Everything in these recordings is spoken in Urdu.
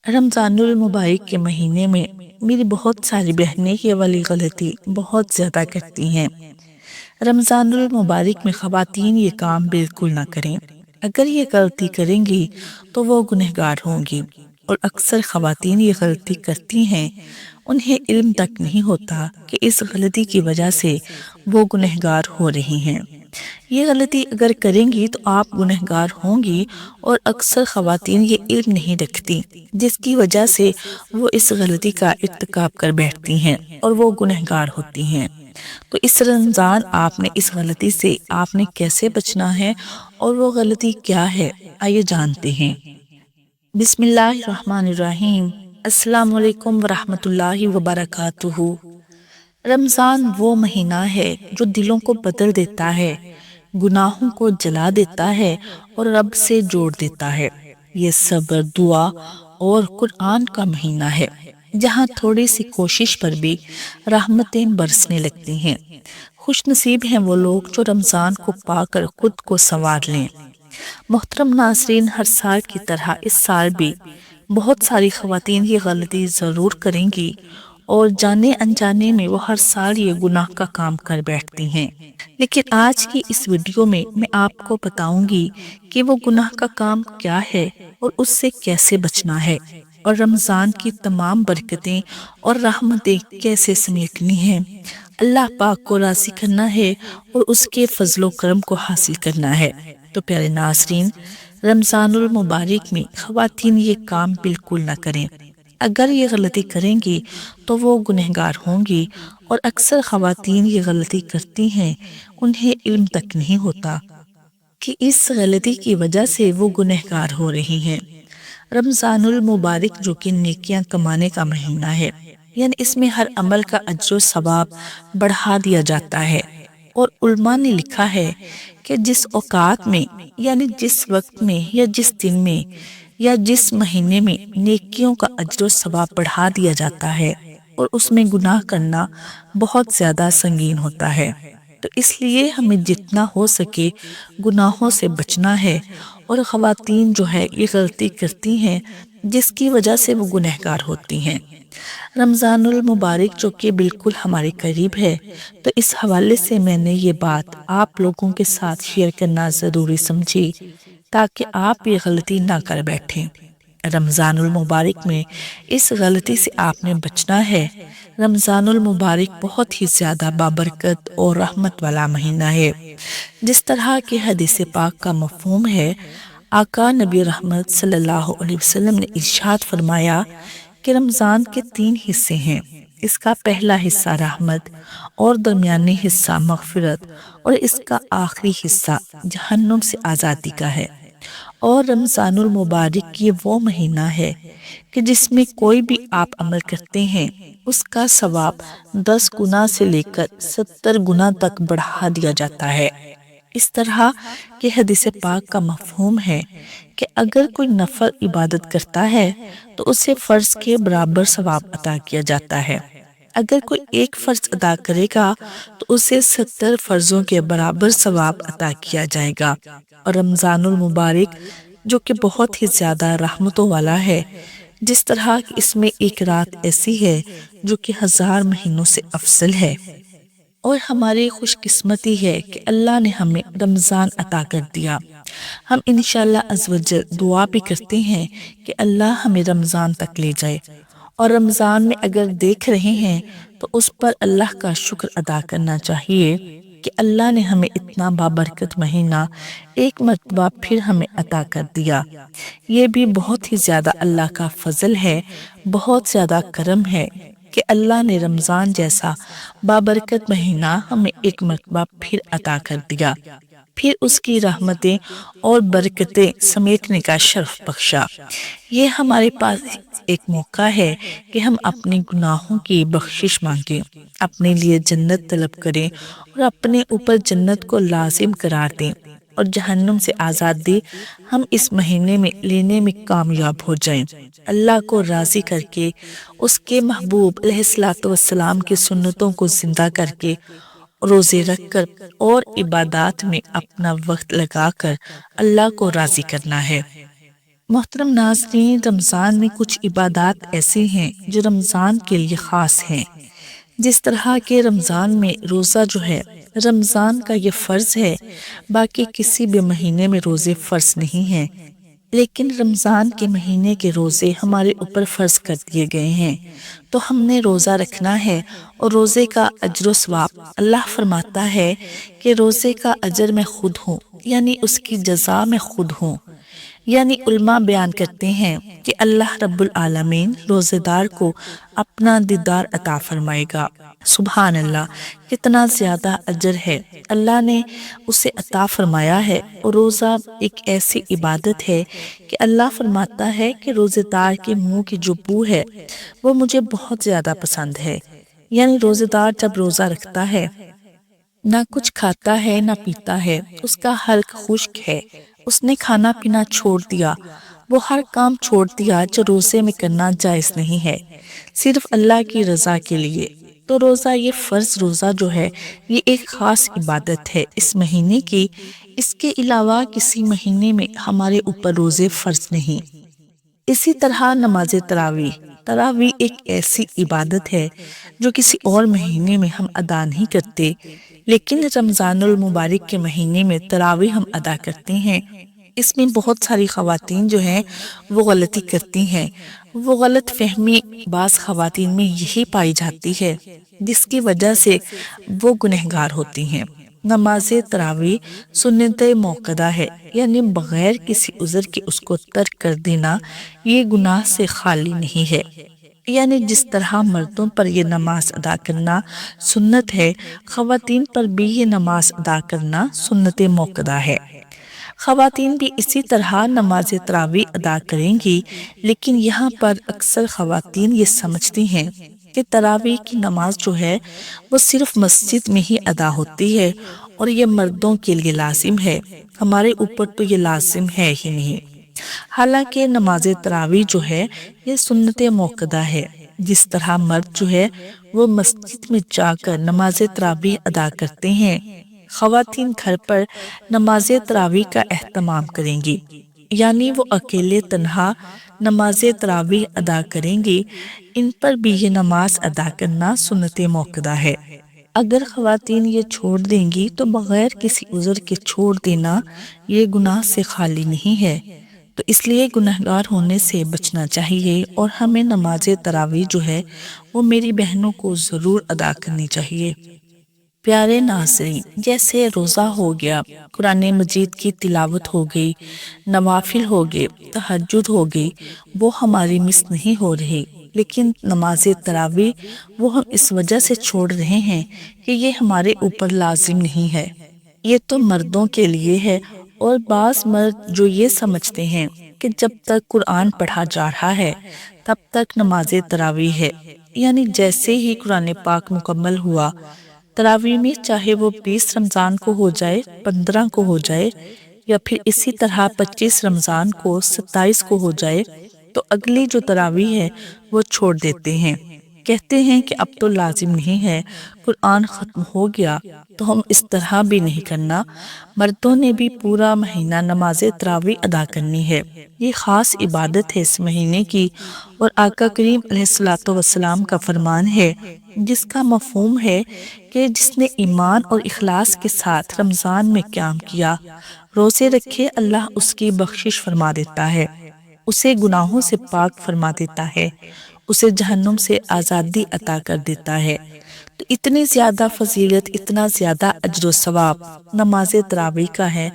رمضان المبارک کے مہینے میں میری بہت ساری بہنیں یہ والی غلطی بہت زیادہ کرتی ہیں۔ رمضان المبارک میں خواتین یہ کام بالکل نہ کریں۔ اگر یہ غلطی کریں گی تو وہ گنہگار ہوں گی، اور اکثر خواتین یہ غلطی کرتی ہیں، انہیں علم تک نہیں ہوتا کہ اس غلطی کی وجہ سے وہ گنہگار ہو رہی ہیں۔ یہ غلطی اگر کریں گی تو آپ گنہگار ہوں گی، اور اکثر خواتین یہ علم نہیں رکھتی، جس کی وجہ سے وہ اس غلطی کا ارتکاب کر بیٹھتی ہیں اور وہ گنہگار ہوتی ہیں۔ تو اس رمضان آپ نے اس غلطی سے آپ نے کیسے بچنا ہے، اور وہ غلطی کیا ہے، آئیے جانتے ہیں۔ بسم اللہ الرحمن الرحیم۔ السلام علیکم ورحمۃ اللہ وبرکاتہ۔ رمضان وہ مہینہ ہے جو دلوں کو بدل دیتا ہے، گناہوں کو جلا دیتا ہے اور رب سے جوڑ دیتا ہے۔ یہ صبر، دعا اور قرآن کا مہینہ ہے، جہاں تھوڑی سی کوشش پر بھی رحمتیں برسنے لگتی ہیں۔ خوش نصیب ہیں وہ لوگ جو رمضان کو پا کر خود کو سنوار لیں۔ محترم ناظرین، ہر سال کی طرح اس سال بھی بہت ساری خواتین یہ غلطی ضرور کریں گی، اور جانے انجانے میں وہ ہر سال یہ گناہ کا کام کر بیٹھتی ہیں۔ لیکن آج کی اس ویڈیو میں آپ کو بتاؤں گی کہ وہ گناہ کا کام کیا ہے اور اس سے کیسے بچنا ہے، اور رمضان کی تمام برکتیں اور رحمتیں کیسے سمیٹنی ہیں۔ اللہ پاک کو راضی کرنا ہے اور اس کے فضل و کرم کو حاصل کرنا ہے۔ تو پیارے ناظرین، رمضان المبارک میں خواتین یہ کام بالکل نہ کریں۔ اگر یہ غلطی کریں گی تو وہ گنہگار ہوں گی، اور اکثر خواتین یہ غلطی کرتی ہیں، انہیں علم تک نہیں ہوتا کہ اس غلطی کی وجہ سے وہ گنہگار ہو رہی ہیں۔ رمضان المبارک جو کہ نیکیاں کمانے کا مہینہ ہے، یعنی اس میں ہر عمل کا اجر و ثواب بڑھا دیا جاتا ہے، اور علماء نے لکھا ہے کہ جس اوقات میں، یعنی جس وقت میں یا جس دن میں یا جس مہینے میں نیکیوں کا اجر و ثواب بڑھا دیا جاتا ہے، اور اس میں گناہ کرنا بہت زیادہ سنگین ہوتا ہے، تو اس لیے ہمیں جتنا ہو سکے گناہوں سے بچنا ہے۔ اور خواتین جو ہے یہ غلطی کرتی ہیں، جس کی وجہ سے وہ گنہگار ہوتی ہیں۔ رمضان المبارک جو کہ بالکل ہمارے قریب ہے، تو اس حوالے سے میں نے یہ بات آپ لوگوں کے ساتھ شیئر کرنا ضروری سمجھی، تاکہ آپ یہ غلطی نہ کر بیٹھیں۔ رمضان المبارک میں اس غلطی سے آپ نے بچنا ہے۔ رمضان المبارک بہت ہی زیادہ بابرکت اور رحمت والا مہینہ ہے۔ جس طرح کہ حدیث پاک کا مفہوم ہے، آقا نبی رحمت صلی اللہ علیہ وسلم نے ارشاد فرمایا کہ رمضان کے 3 حصے ہیں۔ اس کا پہلا حصہ رحمت، اور درمیانی حصہ مغفرت، اور اس کا آخری حصہ جہنم سے آزادی کا ہے۔ اور رمضان المبارک یہ وہ مہینہ ہے کہ جس میں کوئی بھی آپ عمل کرتے ہیں، اس کا ثواب 10 گنا سے لے کر 70 گنا تک بڑھا دیا جاتا ہے۔ اس طرح کہ حدیث پاک کا مفہوم ہے کہ اگر کوئی نفل عبادت کرتا ہے تو اسے فرض کے برابر ثواب عطا کیا جاتا ہے۔ اگر کوئی ایک فرض ادا کرے گا تو اسے 70 فرضوں کے برابر ثواب عطا کیا جائے گا۔ اور رمضان المبارک جو کہ بہت ہی زیادہ رحمتوں والا ہے، جس طرح کہ اس میں ایک رات ایسی ہے جو کہ 1000 مہینوں سے افضل ہے، اور ہماری خوش قسمتی ہے کہ اللہ نے ہمیں رمضان عطا کر دیا۔ ہم انشاءاللہ عز و جل دعا بھی کرتے ہیں کہ اللہ ہمیں رمضان تک لے جائے، اور رمضان میں اگر دیکھ رہے ہیں تو اس پر اللہ کا شکر ادا کرنا چاہیے کہ اللہ نے ہمیں اتنا بابرکت مہینہ ایک مرتبہ پھر ہمیں عطا کر دیا۔ یہ بھی بہت ہی زیادہ اللہ کا فضل ہے، بہت زیادہ کرم ہے کہ اللہ نے رمضان جیسا بابرکت مہینہ ہمیں ایک مرتبہ پھر عطا کر دیا، پھر اس کی رحمتیں اور برکتیں سمیٹنے کا شرف بخشا۔ یہ ہمارے پاس ایک موقع ہے کہ ہم اپنے گناہوں کی بخشش مانگیں، اپنے لیے جنت طلب کریں، اور اپنے اوپر جنت کو لازم قرار دیں، اور جہنم سے آزادی ہم اس مہینے میں لینے میں کامیاب ہو جائیں۔ اللہ کو راضی کر کے، اس کے محبوب علیہ الصلوۃ والسلام کی سنتوں کو زندہ کر کے، روزے رکھ کر اور عبادات میں اپنا وقت لگا کر اللہ کو راضی کرنا ہے۔ محترم ناظرین، رمضان میں کچھ عبادات ایسے ہیں جو رمضان کے لیے خاص ہیں۔ جس طرح کہ رمضان میں روزہ جو ہے رمضان کا یہ فرض ہے، باقی کسی بھی مہینے میں روزے فرض نہیں ہیں، لیکن رمضان کے مہینے کے روزے ہمارے اوپر فرض کر دیے گئے ہیں، تو ہم نے روزہ رکھنا ہے۔ اور روزے کا اجر و ثواب اللہ فرماتا ہے کہ روزے کا اجر میں خود ہوں، یعنی اس کی جزا میں خود ہوں۔ یعنی علماء بیان کرتے ہیں کہ اللہ رب العالمین روزے دار کو اپنا دیدار عطا فرمائے گا۔ سبحان اللہ، کتنا زیادہ اجر ہے اللہ نے اسے عطا فرمایا ہے۔ اور روزہ ایک ایسی عبادت ہے کہ اللہ فرماتا ہے کہ روزے دار کے منہ کی جو بو ہے وہ مجھے بہت زیادہ پسند ہے۔ یعنی روزے دار جب روزہ رکھتا ہے، نہ کچھ کھاتا ہے نہ پیتا ہے، اس کا حلق خشک ہے، اس نے کھانا پینا چھوڑ دیا، وہ ہر کام چھوڑ دیا جو روزے میں کرنا جائز نہیں ہے، صرف اللہ کی رضا کے لیے۔ تو روزہ، یہ فرض روزہ جو ہے یہ ایک خاص عبادت ہے اس مہینے کی۔ اس کے علاوہ کسی مہینے میں ہمارے اوپر روزے فرض نہیں۔ اسی طرح نماز تراویح ایک ایسی عبادت ہے جو کسی اور مہینے میں ہم ادا نہیں کرتے، لیکن رمضان المبارک کے مہینے میں تراویح ہم ادا کرتے ہیں۔ اس میں بہت ساری خواتین جو ہیں وہ غلطی کرتی ہیں۔ وہ غلط فہمی بعض خواتین میں یہی پائی جاتی ہے جس کی وجہ سے وہ گنہگار ہوتی ہیں۔ نماز تراویح سنت موقدہ ہے، یعنی بغیر کسی عذر کے اس کو ترک کر دینا یہ گناہ سے خالی نہیں ہے۔ یعنی جس طرح مردوں پر یہ نماز ادا کرنا سنت ہے، خواتین پر بھی یہ نماز ادا کرنا سنت موقدہ ہے۔ خواتین بھی اسی طرح نماز تراویح ادا کریں گی، لیکن یہاں پر اکثر خواتین یہ سمجھتی ہیں کہ تراویح کی نماز جو ہے وہ صرف مسجد میں ہی ادا ہوتی ہے اور یہ مردوں کے لیے لازم ہے، ہمارے اوپر تو یہ لازم ہے ہی نہیں۔ حالانکہ نماز تراویح جو ہے یہ سنت موقدہ ہے۔ جس طرح مرد جو ہے وہ مسجد میں جا کر نماز تراویح ادا کرتے ہیں، خواتین گھر پر نماز تراویح کا اہتمام کریں گی، یعنی وہ اکیلے تنہا نماز تراویح ادا کریں گی۔ ان پر بھی یہ نماز ادا کرنا سنت موقدہ ہے۔ اگر خواتین یہ چھوڑ دیں گی تو بغیر کسی عذر کے چھوڑ دینا یہ گناہ سے خالی نہیں ہے۔ تو اس لیے گنہگار ہونے سے بچنا چاہیے، اور ہمیں نماز تراویح جو ہے وہ میری بہنوں کو ضرور ادا کرنی چاہیے۔ پیارے ناظرین، جیسے روزہ ہو گیا، قرآن مجید کی تلاوت ہو گئی، نوافل ہو گئے، تہجد ہو گئی، وہ ہماری مس نہیں ہو رہی، لیکن نماز تراویح وہ ہم اس وجہ سے چھوڑ رہے ہیں کہ یہ ہمارے اوپر لازم نہیں ہے، یہ تو مردوں کے لیے ہے۔ اور بعض مرد جو یہ سمجھتے ہیں کہ جب تک قرآن پڑھا جا رہا ہے تب تک نماز تراویح ہے، یعنی جیسے ہی قرآن پاک مکمل ہوا، تراویح میں چاہے وہ 20 رمضان کو ہو جائے، 15 کو ہو جائے، یا پھر اسی طرح 25 رمضان کو، 27 کو ہو جائے، تو اگلی جو تراویح ہے وہ چھوڑ دیتے ہیں، کہتے ہیں کہ اب تو لازم نہیں ہے، قرآن ختم ہو گیا تو ہم اس طرح بھی نہیں کرنا۔ مردوں نے بھی پورا مہینہ نماز تراویح ادا کرنی ہے، یہ خاص عبادت ہے اس مہینے کی، اور آقا کریم علیہ الصلوۃ والسلام کا فرمان ہے جس کا مفہوم ہے کہ جس نے ایمان اور اخلاص کے ساتھ رمضان میں قیام کیا، روزے رکھے، اللہ اس کی بخشش فرما دیتا ہے، اسے گناہوں سے پاک فرما دیتا ہے، اسے جہنم سے آزادی عطا کر دیتا ہے۔ تو اتنی زیادہ فضیلت، اتنا زیادہ اجر و ثواب نماز تراویح کا ہے،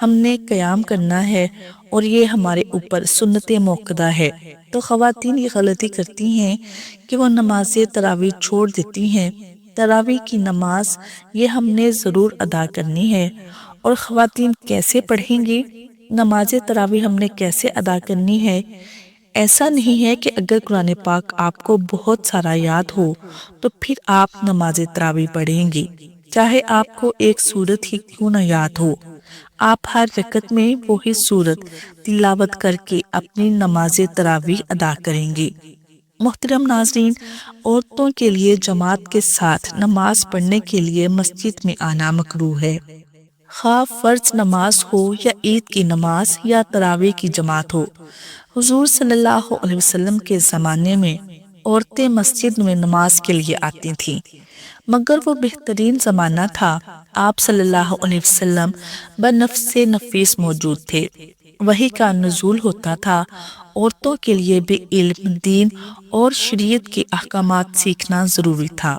ہم نے قیام کرنا ہے، اور یہ ہمارے اوپر سنت موقدہ ہے۔ تو خواتین یہ غلطی کرتی ہیں کہ وہ نماز تراویح چھوڑ دیتی ہیں۔ تراویح کی نماز یہ ہم نے ضرور ادا کرنی ہے، اور خواتین کیسے پڑھیں گی نماز تراویح، ہم نے کیسے ادا کرنی ہے؟ ایسا نہیں ہے کہ اگر قرآن پاک آپ کو بہت سارا یاد ہو تو پھر آپ نماز تراویح پڑھیں گی، چاہے آپ کو ایک سورت ہی کیوں نہ یاد ہو، آپ ہر رکعت میں وہی سورت تلاوت کر کے اپنی نماز تراویح ادا کریں گی۔ محترم ناظرین، عورتوں کے لیے جماعت کے ساتھ نماز پڑھنے کے لیے مسجد میں آنا مکروہ ہے۔ خواہ فرض نماز ہو یا عید کی نماز یا تراویح کی جماعت ہو۔ حضور صلی اللہ علیہ وسلم کے زمانے میں عورتیں مسجد میں نماز کے لیے آتی تھیں، مگر وہ بہترین زمانہ تھا۔ آپ صلی اللہ علیہ وسلم بنفس نفیس موجود تھے، وحی کا نزول ہوتا تھا، عورتوں کے لیے بھی علم، دین اور شریعت کے احکامات سیکھنا ضروری تھا۔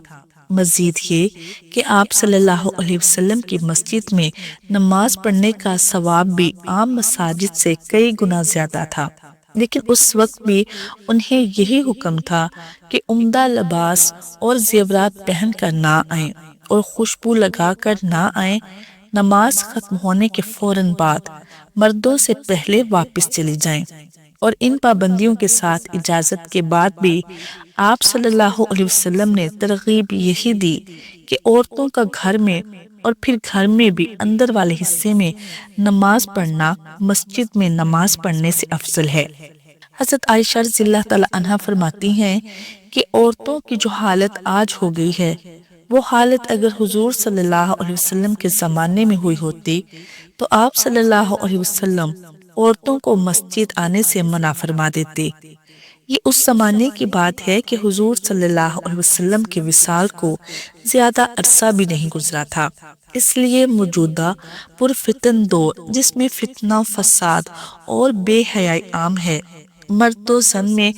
مزید یہ کہ آپ صلی اللہ علیہ وسلم کی مسجد میں نماز پڑھنے کا ثواب بھی عام مساجد سے کئی گنا زیادہ تھا، لیکن اس وقت بھی انہیں یہی حکم تھا کہ عمدہ لباس اور زیورات پہن کر نہ آئیں اور خوشبو لگا کر نہ آئیں۔ نماز ختم ہونے کے فوراً بعد مردوں سے پہلے واپس چلی جائیں، اور ان پابندیوں کے ساتھ اجازت کے بعد بھی آپ صلی اللہ علیہ وسلم نے ترغیب یہی دی کہ عورتوں کا گھر میں اور پھر گھر میں بھی اندر والے حصے میں نماز پڑھنا مسجد میں نماز پڑھنے سے افضل ہے۔ حضرت عائشہ رضی اللہ تعالی عنہا فرماتی ہیں کہ عورتوں کی جو حالت آج ہو گئی ہے، وہ حالت اگر حضور صلی اللہ علیہ وسلم کے زمانے میں ہوئی ہوتی تو آپ صلی اللہ علیہ وسلم عورتوں کو مسجد آنے سے منع فرما دیتے۔ یہ اس زمانے کی بات ہے کہ حضور صلی اللہ علیہ وسلم کے وصال کو زیادہ عرصہ بھی نہیں گزرا تھا، اس لیے موجودہ پرفتن دور جس میں فتنہ، فساد اور بے حیائی عام ہے، مرد و زن میں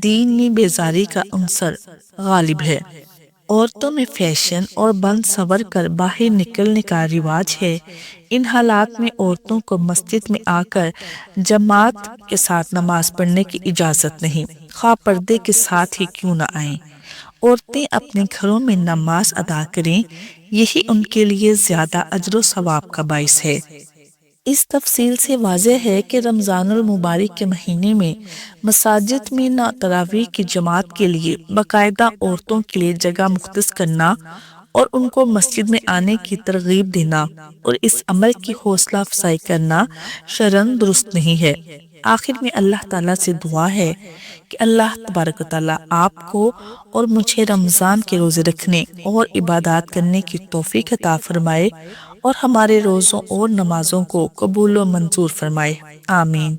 دینی بیزاری کا عنصر غالب ہے، عورتوں میں فیشن اور بند سور کر باہر نکلنے کا رواج ہے۔ ان حالات میں عورتوں کو مسجد میں آ کر جماعت کے ساتھ نماز پڑھنے کی اجازت نہیں، خواہ پردے کے ساتھ ہی کیوں نہ آئیں۔ عورتیں اپنے گھروں میں نماز ادا کریں، یہی ان کے لیے زیادہ اجر و ثواب کا باعث ہے۔ اس تفصیل سے واضح ہے کہ رمضان المبارک کے مہینے میں مساجد میں نہ تراویح کی جماعت کے لیے باقاعدہ عورتوں کے لیے جگہ مختص کرنا اور ان کو مسجد میں آنے کی ترغیب دینا اور اس عمل کی حوصلہ افزائی کرنا شرعاً درست نہیں ہے۔ آخر میں اللہ تعالیٰ سے دعا ہے کہ اللہ تبارک و تعالیٰ آپ کو اور مجھے رمضان کے روزے رکھنے اور عبادات کرنے کی توفیق عطا فرمائے اور ہمارے روزوں اور نمازوں کو قبول و منظور فرمائے، آمین۔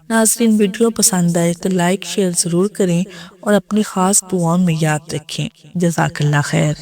ناظرین، ویڈیو پسند آئے تو لائک شیئر ضرور کریں اور اپنی خاص دعاؤں میں یاد رکھیں۔ جزاک اللہ خیر۔